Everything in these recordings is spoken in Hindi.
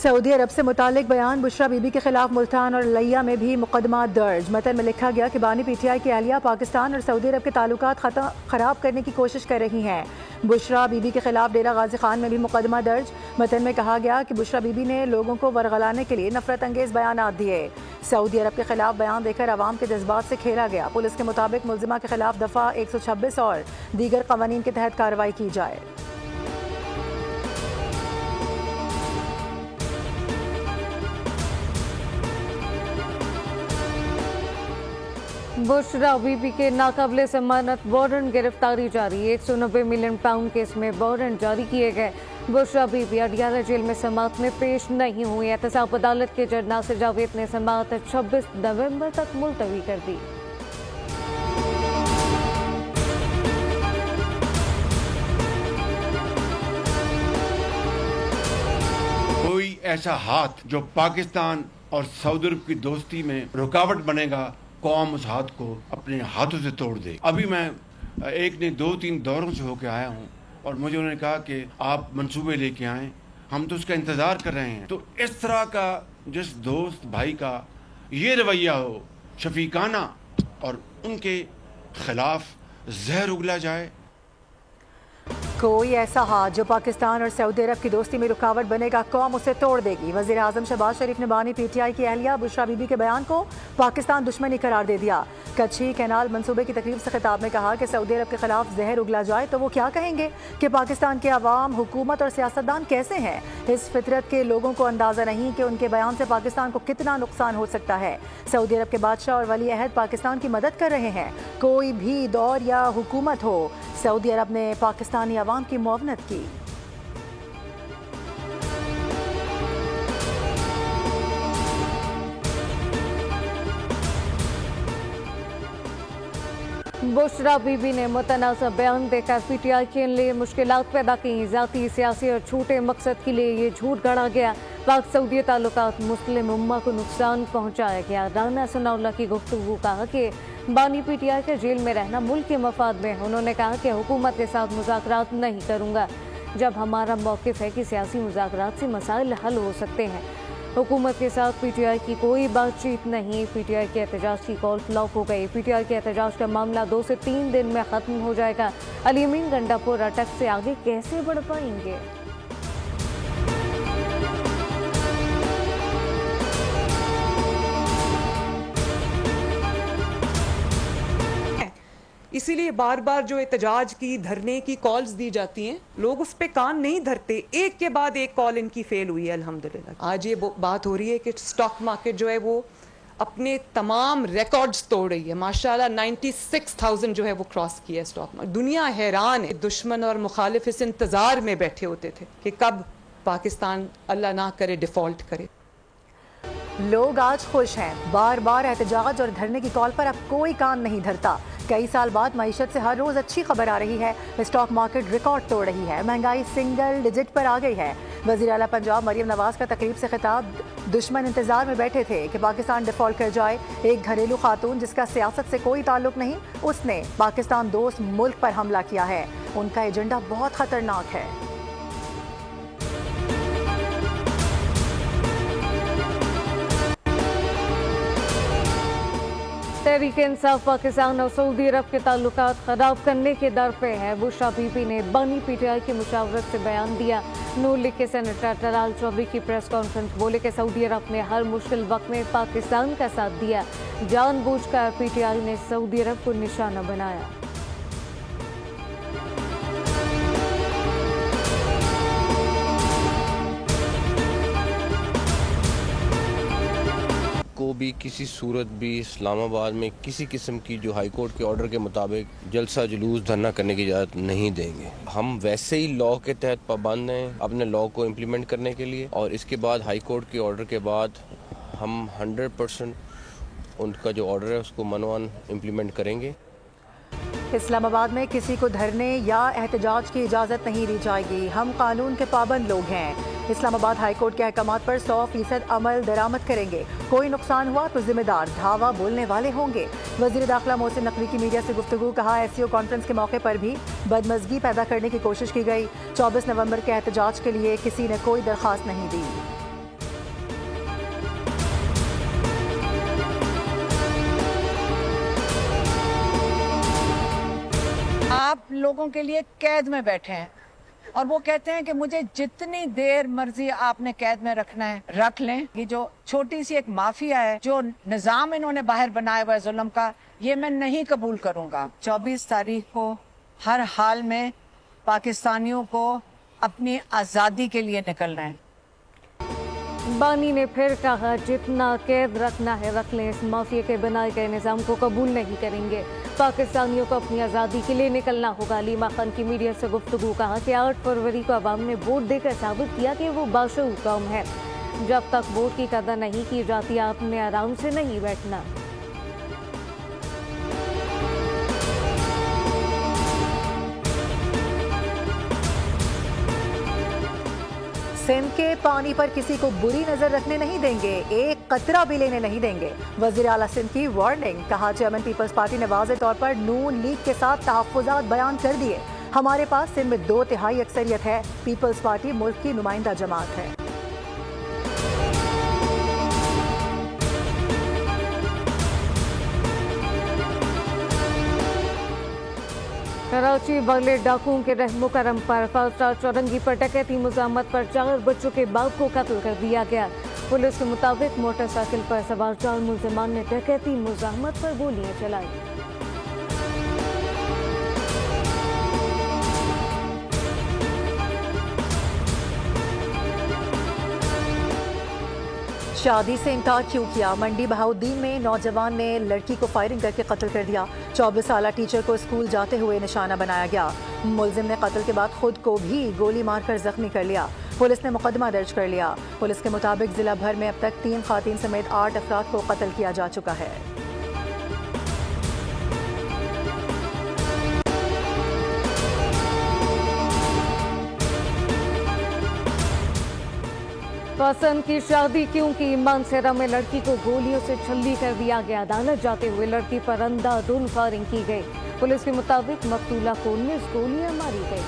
सऊदी अरब से मुतालिक बयान, बुशरा बीबी के खिलाफ मुल्तान और लिया में भी मुकदमा दर्ज। मतन में लिखा गया कि बानी पीटीआई की अहलिया पाकिस्तान और सऊदी अरब के ताल्लुकात खराब करने की कोशिश कर रही हैं। बुशरा बीबी के खिलाफ डेरा गाजी खान में भी मुकदमा दर्ज। मतन में कहा गया कि बुशरा बीबी ने लोगों को वरगलाने के लिए नफरत अंगेज बयान दिए। सऊदी अरब के खिलाफ बयान देकर अवाम के जज्बात से खेला गया। पुलिस के मुताबिक मुल्जिमा के खिलाफ दफा 126 और दीगर कवानीन के तहत कार्रवाई की जाए। बुशरा बीबी के नाकाबिले जमानत वारंट गिरफ्तारी जारी। 190 मिलियन पाउंड केस में वारंट जारी किए गए। बुशरा बीबी अडियाला जेल में समाअत में पेश नहीं हुई। एहतसाब अदालत के जज नासिर जावेद ने समाअत 26 नवंबर तक मुलतवी कर दी। कोई ऐसा हाथ जो पाकिस्तान और सऊदी अरब की दोस्ती में रुकावट बनेगा, कौम उस हाथ को अपने हाथों से तोड़ दे। अभी मैं एक ने 2-3 दौरों से होकर आया हूँ और मुझे उन्होंने कहा कि आप मंसूबे लेके आएँ, हम तो उसका इंतजार कर रहे हैं। तो इस तरह का जिस दोस्त भाई का ये रवैया हो शफीकाना और उनके खिलाफ जहर उगला जाए। कोई ऐसा हाथ जो पाकिस्तान और सऊदी अरब की दोस्ती में रुकावट बनेगा, कौम उसे तोड़ देगी। वज़ीर आज़म शहबाज शरीफ ने बानी पीटीआई की अहलिया बुशरा बीबी के बयान को पाकिस्तान दुश्मनी करार दे दिया। कच्छी कैनाल मंसूबे की तकरीब से खिताब में कहा कि सऊदी अरब के खिलाफ जहर उगला जाए तो वो क्या कहेंगे कि पाकिस्तान के अवाम, हुकूमत और सियासतदान कैसे हैं। इस फितरत के लोगों को अंदाजा नहीं कि उनके बयान से पाकिस्तान को कितना नुकसान हो सकता है। सऊदी अरब के बादशाह और वली अहद पाकिस्तान की मदद कर रहे हैं। कोई भी दौर या हुकूमत हो, सऊदी अरब ने पाकिस्तानी अवाम की मुआवनत की। बुशरा बीबी ने मुतनाज़ा बयान देकर पीटीआई के लिए मुश्किलात पैदा की। ज़ाती, सियासी और छोटे मकसद के लिए ये झूठ गढ़ा गया। पाक सऊदी ताल्लुकात मुस्लिम उम्मा को नुकसान पहुँचाया गया। राना सनाउल्लाह की गुफ्तगू कहा कि बानी पीटीआई के जेल में रहना मुल्क के मफाद में। उन्होंने कहा कि हुकूमत के साथ मुज़ाकरात नहीं करूँगा जब हमारा मौक़िफ़ है कि सियासी मुज़ाकरात से मसाइल हल हो सकते हैं। हुकूमत के साथ पीटीआई की कोई बातचीत नहीं। पीटीआई के एहतजाज की कॉल फ्लॉप हो गई। पीटीआई के एहतजाज का मामला 2 से 3 दिन में ख़त्म हो जाएगा। अली अमीन गंडापुर अटक से आगे कैसे बढ़ पाएंगे? इसीलिए बार बार जो एहतजाज की, धरने की कॉल्स दी जाती हैं, लोग उस पे कान नहीं धरते। एक के बाद एक कॉल इनकी फेल हुई है अल्हम्दुलिल्लाह। आज ये बात हो रही है कि स्टॉक मार्केट जो है वो अपने तमाम रिकॉर्ड्स तोड़ रही है। माशाल्लाह 96,000 जो है वो क्रॉस किया है स्टॉक मार्केट। दुनिया हैरान है। दुश्मन और मुखालिफ इस इंतजार में बैठे होते थे कि कब पाकिस्तान अल्लाह ना करे डिफॉल्ट करे। लोग आज खुश हैं। बार बार एहतजाज और धरने की कॉल पर अब कोई कान नहीं धरता। कई साल बाद मईशत से हर रोज अच्छी खबर आ रही है। स्टॉक मार्केट रिकॉर्ड तोड़ रही है। महंगाई सिंगल डिजिट पर आ गई है। वज़ीर आला पंजाब मरियम नवाज का तकरीब से खिताब। दुश्मन इंतजार में बैठे थे कि पाकिस्तान डिफॉल्ट कर जाए। एक घरेलू खातून जिसका सियासत से कोई ताल्लुक नहीं, उसने पाकिस्तान दोस्त मुल्क पर हमला किया है। उनका एजेंडा बहुत खतरनाक है। तहरीक इंसाफ पाकिस्तान और सऊदी अरब के ताल्लुकात खराब करने के दर पे है। बुशरा बीबी ने बानी पीटीआई की मुशावरत से बयान दिया। नून लीग के सेनेटर तलाल चौधरी की प्रेस कॉन्फ्रेंस, बोले कि सऊदी अरब ने हर मुश्किल वक्त में पाकिस्तान का साथ दिया। जानबूझकर पीटीआई ने सऊदी अरब को निशाना बनाया। को भी किसी सूरत भी इस्लामाबाद में किसी किस्म की जो हाई कोर्ट के ऑर्डर के मुताबिक जलसा जुलूस धरना करने की इजाज़त नहीं देंगे। हम वैसे ही लॉ के तहत पाबंद हैं अपने लॉ को इम्प्लीमेंट करने के लिए, और इसके बाद हाई कोर्ट के ऑर्डर के बाद हम 100% उनका जो ऑर्डर है उसको मनवान इम्प्लीमेंट करेंगे। इस्लामाबाद में किसी को धरने या एहतजाज की इजाज़त नहीं दी जाएगी। हम कानून के पाबंद लोग हैं। इस्लामाबाद हाई कोर्ट के अहकामात पर 100% अमल दरामद करेंगे। कोई नुकसान हुआ तो जिम्मेदार धावा बोलने वाले होंगे। वज़ीर दाखिला मोहसिन नकवी की मीडिया से गुफ्तगू। कहा, एससीओ कॉन्फ्रेंस के मौके पर भी बदमज़गी पैदा करने की कोशिश की गई। 24 नवंबर के एहतजाज के लिए किसी ने कोई दरख्वास्त नहीं दी। लोगों के लिए कैद में बैठे हैं और वो कहते हैं कि मुझे जितनी देर मर्जी आपने कैद में रखना है रख लें। ये जो छोटी सी एक माफिया है, जो निजाम इन्होंने बाहर बनाया हुआ है जुल्म का, ये मैं नहीं कबूल करूंगा। 24 तारीख को हर हाल में पाकिस्तानियों को अपनी आज़ादी के लिए निकलना है। बानी ने फिर कहा, जितना कैद रखना है रख लें, इस माफिया के बनाए गए निज़ाम को कबूल नहीं करेंगे। पाकिस्तानियों को अपनी आज़ादी के लिए निकलना होगा। अलीमा खान की मीडिया से गुफ्तगू कहा कि 8 फरवरी को अवाम ने वोट देकर साबित किया कि वो बाशऊर कौम है। जब तक वोट की कदर नहीं की जाती, आपने आराम से नहीं बैठना। सिंध के पानी पर किसी को बुरी नजर रखने नहीं देंगे, एक कतरा भी लेने नहीं देंगे। वजीर आला सिंध की वार्निंग। कहा, चेयरमैन पीपल्स पार्टी ने वाज़े तौर पर नून लीग के साथ तहफ़्फ़ुज़ात बयान कर दिए। हमारे पास सिंध में 2/3 अक्सरियत है। पीपल्स पार्टी मुल्क की नुमाइंदा जमात है। कराची बगले डाकुओं के रहमो करम पर 5 स्टार चौरंगी पर डकैती मुज़ाहमत पर 4 बच्चों के बाप को कत्ल कर दिया गया। पुलिस के मुताबिक मोटरसाइकिल पर सवार 4 मुलजिमान ने डकैती मुज़ाहमत पर गोलियां चलाई। शादी से इनकार क्यों किया? मंडी बहाउद्दीन में नौजवान ने लड़की को फायरिंग करके कत्ल कर दिया। 24 साला टीचर को स्कूल जाते हुए निशाना बनाया गया। मुलजिम ने कत्ल के बाद खुद को भी गोली मारकर जख्मी कर लिया। पुलिस ने मुकदमा दर्ज कर लिया। पुलिस के मुताबिक जिला भर में अब तक 3 खातीन समेत 8 अफराद को कत्ल किया जा चुका है। पसंद की शादी क्यों की? मानसेरा में लड़की को गोलियों से छल्ली कर दिया गया। अदालत जाते हुए लड़की पर अंधाधुंध फायरिंग की गई। पुलिस के मुताबिक मकतूला को 19 गोलियां मारी गई।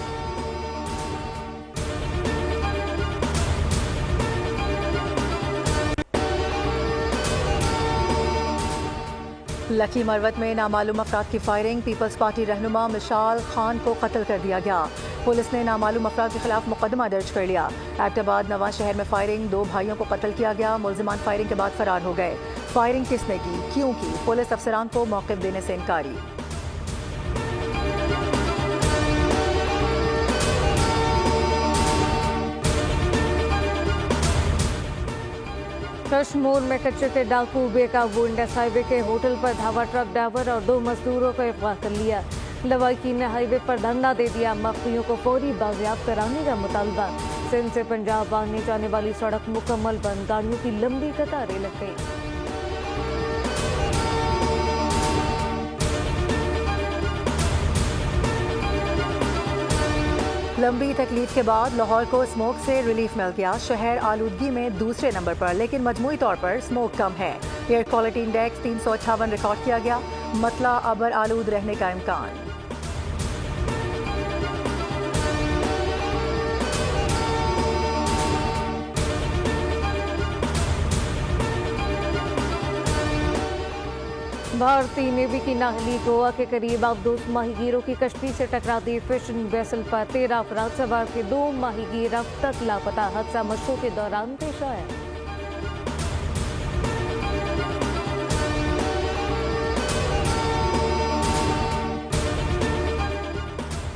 लकी मरवत में नामालूम अफराद की फायरिंग। पीपल्स पार्टी रहनुमा मिशाल खान को कत्ल कर दिया गया। पुलिस ने नामालूम अफराद के खिलाफ मुकदमा दर्ज कर लिया। एबटाबाद नवाज शहर में फायरिंग, 2 भाइयों को कत्ल किया गया। मुलजिमान फायरिंग के बाद फरार हो गए। फायरिंग किसने की, क्यों की? पुलिस अफसरान को मौक़िफ़ देने से इनकारी। कश्मीर में कच्चे के डाकू बेकाबू। इंडस हाईवे के होटल पर धावा ट्रक ड्राइवर और 2 मजदूरों को अगवा कर लिया। लवाकी ने हाईवे पर धरना दे दिया। मख्फियों को फौरी बाजियाब कराने का मुतालबा। सिंध से पंजाब आने जाने वाली सड़क मुकम्मल बंद। गाड़ियों की लंबी कतारें लग गई। लंबी तकलीफ के बाद लाहौर को स्मोक से रिलीफ मिल गया। शहर आलूदगी में दूसरे नंबर पर, लेकिन मजमूई तौर पर स्मोक कम है। एयर क्वालिटी इंडेक्स 358 रिकॉर्ड किया गया। मतला अबर आलूद रहने का इम्कान। भारतीय नेवी की नाहली गोवा के करीब अवधूत माहीगीरों की कश्ती से टकरा दी। फिशिंग वेसल पर 13 अफराद सवार के 2 माहीगीर अब तक लापता। हादसा मशकों के दौरान पेश आया।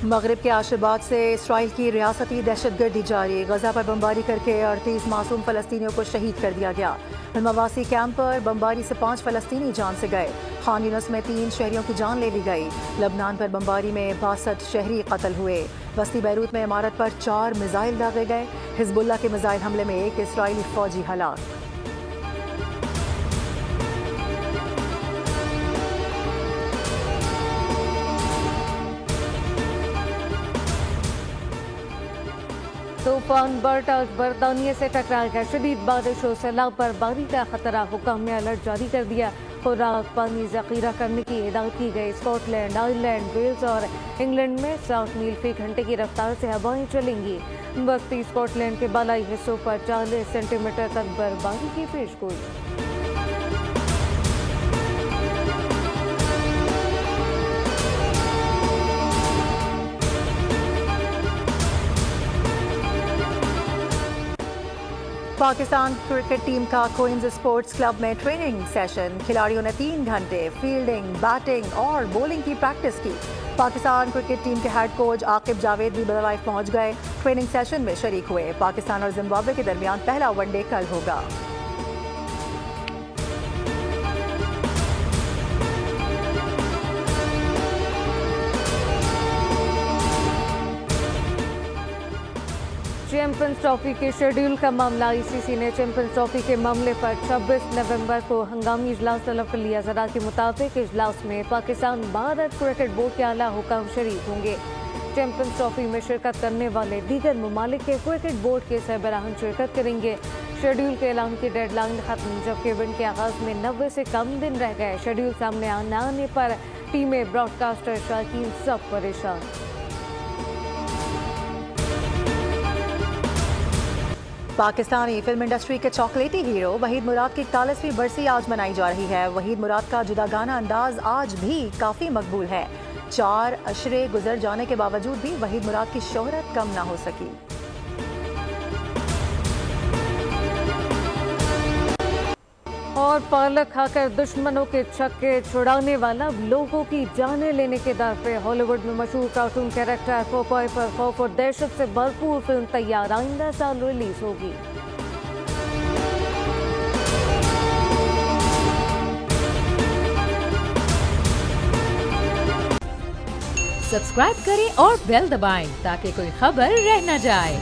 मगरिब के आशीर्वाद से इसराइल की रियासती दहशतगर्दी जारी। गजा पर बमबारी करके 38 मासूम फलस्तीनियों को शहीद कर दिया गया। मवासी कैंप पर बमबारी से 5 फलस्तीनी जान से गए। खान यूनिस में 3 शहरियों की जान ले ली गई। लबनान पर बमबारी में 62 शहरी कत्ल हुए। वस्ती बैरूत में इमारत पर 4 मिसाइल दागे गए। हिजबुल्लाह के मिसाइल हमले में 1 इसराइली फौजी हलाक। तूफान बर्ट बरतानिया से टकरा गया। शदीद बारिश और सैलाब पर बारी का खतरा। हुक्म ने अलर्ट जारी कर दिया। खुराक पानी जखीरा करने की हिदायत की गई। स्कॉटलैंड, आयरलैंड, वेल्स और इंग्लैंड में 60 मील फी घंटे की रफ्तार से हवाएं चलेंगी। वक्ती स्कॉटलैंड के बालाई हिस्सों पर 40 सेंटीमीटर तक बर्फबारी की पेशगोई। पाकिस्तान क्रिकेट टीम का क्वींस स्पोर्ट्स क्लब में ट्रेनिंग सेशन। खिलाड़ियों ने 3 घंटे फील्डिंग, बैटिंग और बॉलिंग की प्रैक्टिस की। पाकिस्तान क्रिकेट टीम के हेड कोच आकिब जावेद भी बदलाइफ पहुंच गए, ट्रेनिंग सेशन में शरीक हुए। पाकिस्तान और जिम्बाब्वे के दरमियान पहला वनडे कल होगा। चैंपियंस ट्रॉफी के शेड्यूल का मामला। आईसीसी ने चैंपियंस ट्रॉफी के मामले पर 26 नवंबर को हंगामी इजलास तलब कर लिया। ज़रा के मुताबिक इजलास में पाकिस्तान भारत क्रिकेट बोर्ड के आला हुकाम शरीक होंगे। चैंपियंस ट्रॉफी में शिरकत करने वाले दीगर ममालिक के क्रिकेट बोर्ड के सरबराहान शिरकत करेंगे। शेड्यूल के ऐलान की डेडलाइन खत्म, जबकि इवेंट के आगाज में 90 से कम दिन रह गए। शेड्यूल सामने आने पर टीमें, ब्रॉडकास्टर, शायकीन सब परेशान। पाकिस्तानी फिल्म इंडस्ट्री के चॉकलेटी हीरो वहीद मुराद की 41वीं बरसी आज मनाई जा रही है। वहीद मुराद का जुदागाना अंदाज आज भी काफी मकबूल है। 4 अशरे गुजर जाने के बावजूद भी वहीद मुराद की शोहरत कम ना हो सकी। और पालक खाकर दुश्मनों के छक्के छुड़ाने वाला, लोगों की जाने लेने के दर पे हॉलीवुड में मशहूर कार्टून कैरेक्टर पोपाय पर खौफ और दहशत से भरपूर फिल्म तैयार, आइंदा साल रिलीज होगी। सब्सक्राइब करें और बेल दबाएं ताकि कोई खबर रह न जाए।